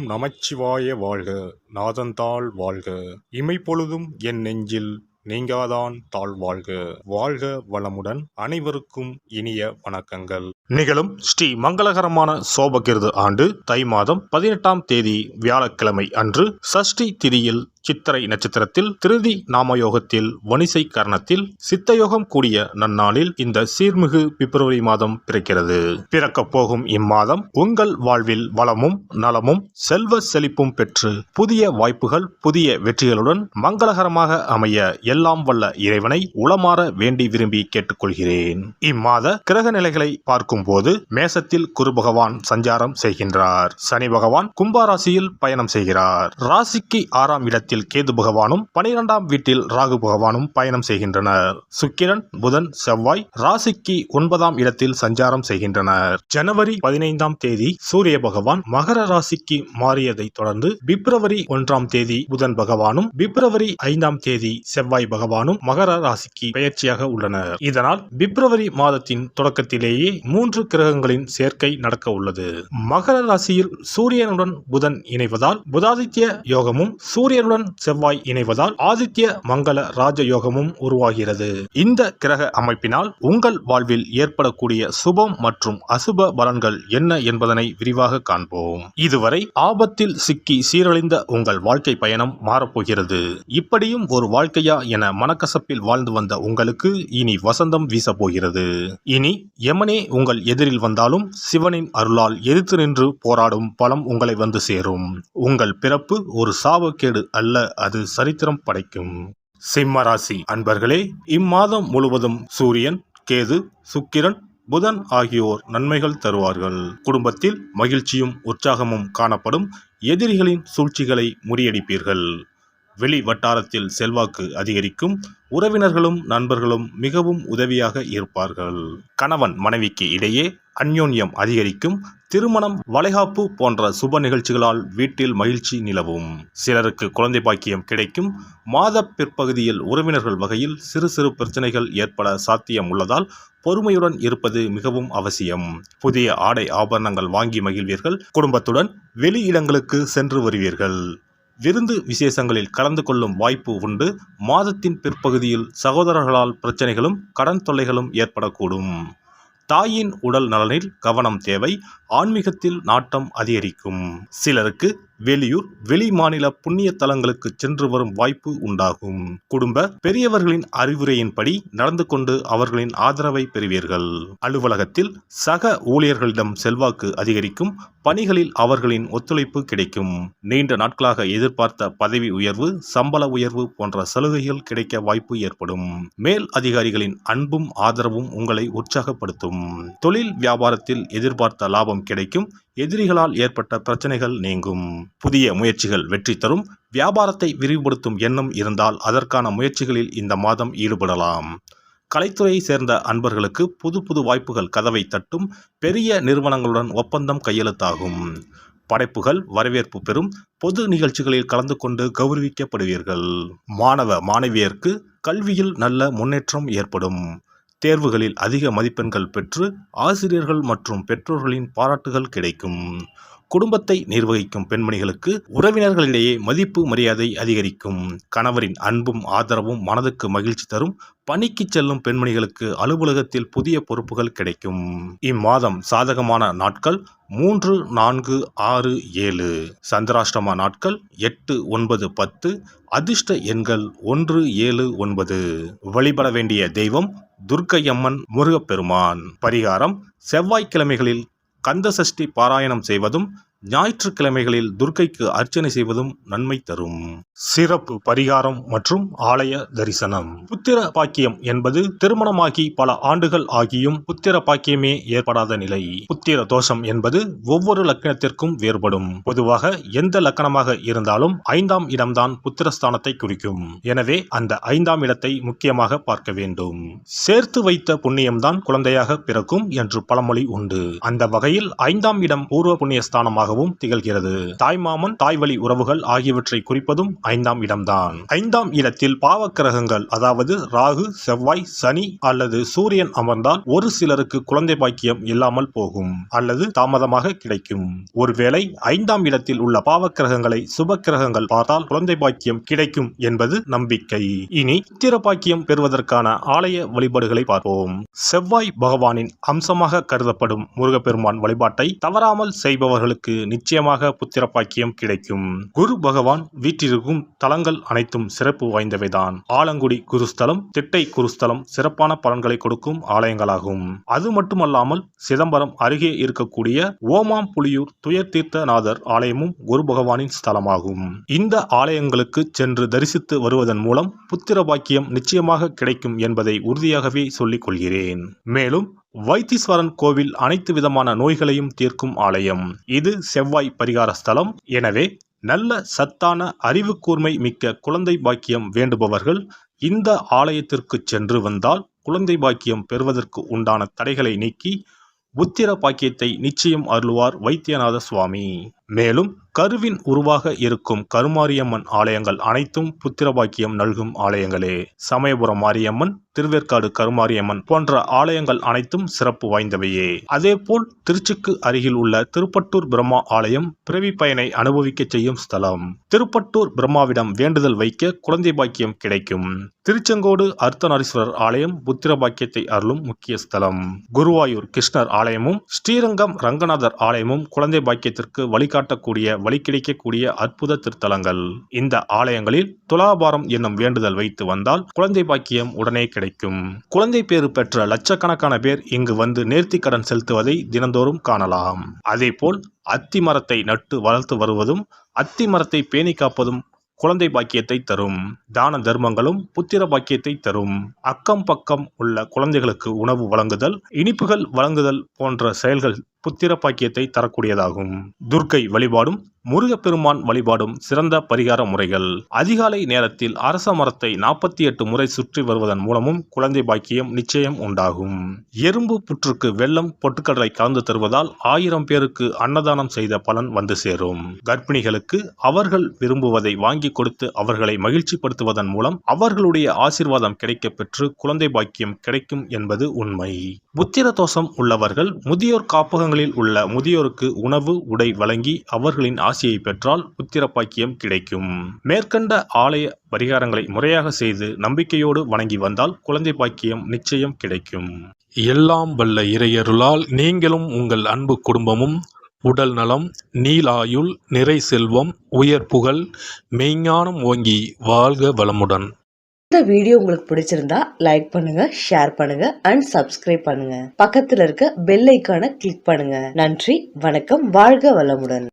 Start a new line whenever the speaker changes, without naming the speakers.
நமச்சிவாய வாழ்க. நாதந்தாள் வாழ்க. இமைப்பொழுதும் என் நெஞ்சில் நீங்காதான் தாழ் வாழ்க. வாழ்க வளமுடன். அனைவருக்கும் இனிய வணக்கங்கள். நிகழும் ஸ்ரீ மங்களகரமான சோபகிருது ஆண்டு தை மாதம் 18ஆம் தேதி வியாழக்கிழமை அன்று சஷ்டி திதியில் சித்திரை நட்சத்திரத்தில் திருதி நாமயோகத்தில் வணிசை கரணத்தில் சித்தயோகம் கூடிய நன்னாளில் இந்த சீர்மிகு பிப்ரவரி மாதம் பிறக்கிறது. பிறக்கப் போகும் இம்மாதம் உங்கள் வாழ்வில் வளமும் நலமும் செல்வ செழிப்பும் பெற்று புதிய வாய்ப்புகள் புதிய வெற்றிகளுடன் மங்களகரமாக அமைய எல்லாம் வல்ல இறைவனை உளமாற வேண்டி விரும்பி கேட்டுக்கொள்கிறேன். இம்மாத கிரக நிலைகளை பார்க்கும் போது மேசத்தில் குரு பகவான் சஞ்சாரம் செய்கின்றார். சனி பகவான் கும்பராசியில் பயணம் செய்கிறார். ராசிக்கு 6ஆம் இடத்தில் கேது பகவானும் 12ஆம் வீட்டில் ராகு பகவானும் பயணம் செய்கின்றனர். சுக்கிரன் புதன் செவ்வாய் ராசிக்கு 9ஆம் இடத்தில் சஞ்சாரம் செய்கின்றனர். ஜனவரி 15ஆம் தேதி சூரிய பகவான் மகர ராசிக்கு மாறியதை தொடர்ந்து பிப்ரவரி 1ஆம் தேதி புதன் பகவானும் பிப்ரவரி 5ஆம் தேதி செவ்வாய் பகவானும் மகர ராசிக்கு பெயர்ச்சியாக உள்ளனர். இதனால் பிப்ரவரி மாதத்தின் தொடக்கத்திலேயே 3 கிரகங்களின் சேர்க்கை நடக்க உள்ளது. மகர ராசியில் சூரியனுடன் புதன் இணைவதால் புதாதித்ய யோகமும் சூரியனுடன் செவ்வாய் இணைவதால் ஆதித்ய மங்கள ராஜயோகமும் உருவாகிறது. இந்த கிரக அமைப்பினால் உங்கள் வாழ்வில் ஏற்படக்கூடிய சுபம் மற்றும் அசுப பலன்கள் என்ன என்பதனை விரிவாக காண்போம். இதுவரை ஆபத்தில் சிக்கி சீரழிந்த உங்கள் வாழ்க்கை பயணம் மாறப்போகிறது. இப்படியும் ஒரு வாழ்க்கையா என மனக்கசப்பில் வாழ்ந்து வந்த உங்களுக்கு இனி வசந்தம் வீசப்போகிறது. இனி யமனே உங்கள் எதிரில் வந்தாலும் சிவனின் அருளால் எதிர்த்து நின்று போராடும் பலம் உங்களை வந்து சேரும். உங்கள் பிறப்பு ஒரு சாபக்கேடு அல்ல, அது சரித்திரம் படைக்கும். சிம்ம ராசி அன்பர்களே, இம்மாதம் முழுவதும் சூரியன் கேது சுக்கிரன் புதன் ஆகியோர் நன்மைகள் தருவார்கள். குடும்பத்தில் மகிழ்ச்சியும் உற்சாகமும் காணப்படும். எதிரிகளின் சூழ்ச்சிகளை முறியடிப்பீர்கள். வெளி வட்டாரத்தில் செல்வாக்கு அதிகரிக்கும். உறவினர்களும் நண்பர்களும் மிகவும் உதவியாக இருப்பார்கள். கணவன் மனைவிக்கு இடையே அந்யோன்யம் அதிகரிக்கும். திருமணம் வளைகாப்பு போன்ற சுப நிகழ்ச்சிகளால் வீட்டில் மகிழ்ச்சி நிலவும். சிலருக்கு குழந்தை பாக்கியம் கிடைக்கும். மாத பிற்பகுதியில் உறவினர்கள் வகையில் சிறு சிறு பிரச்சனைகள் ஏற்பட சாத்தியம் உள்ளதால் பொறுமையுடன் இருப்பது மிகவும் அவசியம். புதிய ஆடை ஆபரணங்கள் வாங்கி மகிழ்வீர்கள். குடும்பத்துடன் வெளி இடங்களுக்கு சென்று வருவீர்கள். விருந்து விசேஷங்களில் கலந்து கொள்ளும் வாய்ப்பு உண்டு. மாதத்தின் பிற்பகுதியில் சகோதரர்களால் பிரச்சனைகளும் கடன் தொல்லைகளும் ஏற்படக்கூடும். தாயின் உடல் நலனில் கவனம் தேவை. ஆன்மீகத்தில் நாட்டம் அதிகரிக்கும். சிலருக்கு வெளியூர் வெளி மாநில புண்ணிய தலங்களுக்கு சென்று வரும் வாய்ப்பு உண்டாகும். குடும்ப பெரியவர்களின் அறிவுரையின்படி நடந்து கொண்டு அவர்களின் ஆதரவை பெறுவீர்கள். அலுவலகத்தில் சக ஊழியர்களிடம் செல்வாக்கு அதிகரிக்கும். பணிகளில் அவர்களின் ஒத்துழைப்பு கிடைக்கும். நீண்ட நாட்களாக எதிர்பார்த்த பதவி உயர்வு சம்பள உயர்வு போன்ற சலுகைகள் கிடைக்க வாய்ப்பு ஏற்படும். மேல் அதிகாரிகளின் அன்பும் ஆதரவும் உங்களை உற்சாகப்படுத்தும். தொழில் வியாபாரத்தில் எதிர்பார்த்த லாபம் கிடைக்கும். எதிரிகளால் ஏற்பட்ட பிரச்சனைகள் நீங்கும். புதிய முயற்சிகள் வெற்றி தரும். வியாபாரத்தை விரிவுபடுத்தும் எண்ணம் இருந்தால் அதற்கான முயற்சிகளில் இந்த மாதம் ஈடுபடலாம். கலைத்துறையை சேர்ந்த அன்பர்களுக்கு புது புது வாய்ப்புகள் கதவை தட்டும். பெரிய நிறுவனங்களுடன் ஒப்பந்தம் கையெழுத்தாகும். படைப்புகள் வரவேற்பு பெறும். பொது நிகழ்ச்சிகளில் கலந்து கொண்டு கௌரவிக்கப்படுவீர்கள். மாணவ மாணவியருக்கு கல்வியில் நல்ல முன்னேற்றம் ஏற்படும். தேர்வுகளில் அதிக மதிப்பெண்கள் பெற்று ஆசிரியர்கள் மற்றும் பெற்றோர்களின் பாராட்டுகள் கிடைக்கும். குடும்பத்தை நிர்வகிக்கும் பெண்மணிகளுக்கு உறவினர்களிடையே மதிப்பு மரியாதை அதிகரிக்கும். கணவரின் அன்பும் ஆதரவும் மனதுக்கு மகிழ்ச்சி தரும். பணிக்கு செல்லும் பெண்மணிகளுக்கு அலுவலகத்தில் புதிய பொறுப்புகள் கிடைக்கும். இம்மாதம் சாதகமான நாட்கள் 3, 4, 6, 7. சந்திராஷ்டம நாட்கள் 8, 9, 10. அதிர்ஷ்ட எண்கள் 1, 7, 9. வழிபட வேண்டிய தெய்வம் துர்க்கையம்மன் முருகப்பெருமான். பரிகாரம் செவ்வாய்க்கிழமைகளில் கந்த சஷ்டி பாராயணம் செய்வதும் ஞாயிற்றுக்கிழமைகளில் துர்க்கைக்கு அர்ச்சனை செய்வதும் நன்மை தரும். சிறப்பு பரிகாரம் மற்றும் ஆலய தரிசனம். புத்திர பாக்கியம் என்பது திருமணமாகி பல ஆண்டுகள் ஆகியும் புத்திர பாக்கியமே ஏற்படாத நிலை. புத்திர தோஷம் என்பது ஒவ்வொரு லக்கணத்திற்கும் வேறுபடும். பொதுவாக எந்த லக்கணமாக இருந்தாலும் 5ஆம் இடம்தான் புத்திரஸ்தானத்தை குறிக்கும். எனவே அந்த 5ஆம் இடத்தை முக்கியமாக பார்க்க வேண்டும். சேர்த்து வைத்த புண்ணியம்தான் குழந்தையாக பிறக்கும் என்று பழமொழி உண்டு. அந்த வகையில் 5ஆம் இடம் பூர்வ புண்ணியஸ்தானமாக இடமாகவும் திகழ்கிறது. தாய்மாமன், தாய்வழி உறவுகள் ஆகியவற்றை குறிப்பதும் 5ஆம் இடம்தான். 5ஆம் இடத்தில் பாவக்கிரகங்கள், அதாவது ராகு, செவ்வாய், சனி அல்லது சூரியன் அமர்ந்தால் ஒரு சிலருக்கு குழந்தை பாக்கியம் இல்லாமல் போகும் அல்லது தாமதமாக கிடைக்கும். ஒருவேளை 5ஆம் இடத்தில் உள்ள பாவக்கிரகங்களை சுப கிரகங்கள் பார்த்தால் குழந்தை பாக்கியம் கிடைக்கும் என்பது நம்பிக்கை. இனி புத்திர பாக்கியம் பெறுவதற்கான ஆலய வழிபாடுகளை பார்ப்போம். செவ்வாய் பகவானின் அம்சமாக கருதப்படும் முருகப்பெருமான் வழிபாட்டை தவறாமல் செய்பவர்களுக்கு நிச்சயமாக புத்திர பாக்கியம் கிடைக்கும். குரு பகவான் வீற்றிருக்கும் தலங்கள் அனைத்தும் சிறப்பு வாய்ந்தவைதான். ஆலங்குடி குருஸ்தலம், திட்டை குருஸ்தலம் சிறப்பான பலன்களை கொடுக்கும் ஆலயங்களாகும். அது மட்டுமல்லாமல் சிதம்பரம் அருகே இருக்கக்கூடிய ஓமாம்புலியூர் துயர்தீர்த்தநாதர் ஆலயமும் குரு பகவானின் ஸ்தலமாகும். இந்த ஆலயங்களுக்கு சென்று தரிசித்து வருவதன் மூலம் புத்திர பாக்கியம் நிச்சயமாக கிடைக்கும் என்பதை உறுதியாகவே சொல்லிக் கொள்கிறேன். மேலும் வைத்தீஸ்வரன் கோவில் அனைத்து விதமான நோய்களையும் தீர்க்கும் ஆலயம். இது செவ்வாய் பரிகார ஸ்தலம். எனவே நல்ல சத்தான அறிவு கூர்மை மிக்க குழந்தை பாக்கியம் வேண்டுபவர்கள் இந்த ஆலயத்திற்கு சென்று வந்தால் குழந்தை பாக்கியம் பெறுவதற்கு உண்டான தடைகளை நீக்கி புத்திர பாக்கியத்தை நிச்சயம் அருள்வார் வைத்தியநாத சுவாமி. மேலும் கருவின் உருவாக இருக்கும் கருமாரியம்மன் ஆலயங்கள் அனைத்தும் புத்திர பாக்கியம் நல்கும் ஆலயங்களே. சமயபுரம் மாரியம்மன், திருவேற்காடு கருமாரியம்மன் போன்ற ஆலயங்கள் அனைத்தும் சிறப்பு வாய்ந்தவையே. அதேபோல் திருச்சிக்கு அருகில் உள்ள திருப்பட்டூர் பிரம்மா ஆலயம் பிறவி பயனை அனுபவிக்க செய்யும் ஸ்தலம். திருப்பட்டூர் பிரம்மாவிடம் வேண்டுதல் வைக்க குழந்தை பாக்கியம் கிடைக்கும். திருச்செங்கோடு அர்த்தநாரீஸ்வரர் ஆலயம் புத்திர பாக்கியத்தை அருளும் முக்கிய ஸ்தலம். குருவாயூர் கிருஷ்ணர் ஆலயமும் ஸ்ரீரங்கம் ரங்கநாதர் ஆலயமும் குழந்தை பாக்கியத்திற்கு வழிகாட்டக்கூடிய வழி கிடைக்கக்கூடிய அற்புத திருத்தலங்கள். இந்த ஆலயங்களில் துலாபாரம் என்னும் வேண்டுதல் வைத்து வந்தால் குழந்தை பாக்கியம் உடனே கிடைக்கும். குழந்தை பேறு பெற்ற லட்சக்கணக்கான பேர் இங்கு வந்து நேர்த்தி கடன் செலுத்துவதை தினந்தோறும் காணலாம். அதேபோல் அத்தி மரத்தை நட்டு வளர்த்து வருவதும் அத்தி மரத்தை பேணி காப்பதும் குழந்தை பாக்கியத்தை தரும். தான தர்மங்களும் புத்திர பாக்கியத்தை தரும். அக்கம் பக்கம் உள்ள குழந்தைகளுக்கு உணவு வழங்குதல், இனிப்புகள் வழங்குதல் போன்ற செயல்கள் புத்திர பாக்கியத்தை தரக்கூடியதாகும். துர்க்கை வழிபாடும் முருகப்பெருமான் வழிபாடும் சிறந்த பரிகார முறைகள். அதிகாலை நேரத்தில் அரச மரத்தை 48 முறை சுற்றி வருவதன் மூலமும் குழந்தை பாக்கியம் நிச்சயம் உண்டாகும். எறும்பு புற்றுக்கு வெல்லம் பொட்டுக்கடலை கலந்து தருவதால் 1000 பேருக்கு அன்னதானம் செய்த பலன் வந்து சேரும். கர்ப்பிணிகளுக்கு அவர்கள் விரும்புவதை வாங்கி கொடுத்து அவர்களை மகிழ்ச்சிப்படுத்துவதன் மூலம் அவர்களுடைய ஆசீர்வாதம் கிடைக்க பெற்று குழந்தை பாக்கியம் கிடைக்கும் என்பது உண்மை. புத்திர தோஷம் உள்ளவர்கள் முதியோர் காப்பகங்களில் உள்ள முதியோருக்கு உணவு, உடை வழங்கி அவர்களின் ஆசையை பெற்றால் புத்திர பாக்கியம் கிடைக்கும். மேற்கண்ட ஆலய பரிகாரங்களை முறையாக செய்து நம்பிக்கையோடு வணங்கி வந்தால் குழந்தை பாக்கியம் நிச்சயம் கிடைக்கும்.
எல்லாம் வல்ல இறையருளால் நீங்களும் உங்கள் அன்பு குடும்பமும் உடல் நலம், நீலாயுள், நிறை செல்வம், உயர் புகழ், மெய்ஞானம் ஓங்கி வாழ்க வளமுடன்.
இந்த வீடியோ உங்களுக்கு பிடிச்சிருந்தா லைக் பண்ணுங்க, ஷேர் பண்ணுங்க அண்ட் சப்ஸ்கிரைப் பண்ணுங்க. பக்கத்துல இருக்க பெல் ஐகானை கிளிக் பண்ணுங்க. நன்றி, வணக்கம், வாழ்க வளமுடன்.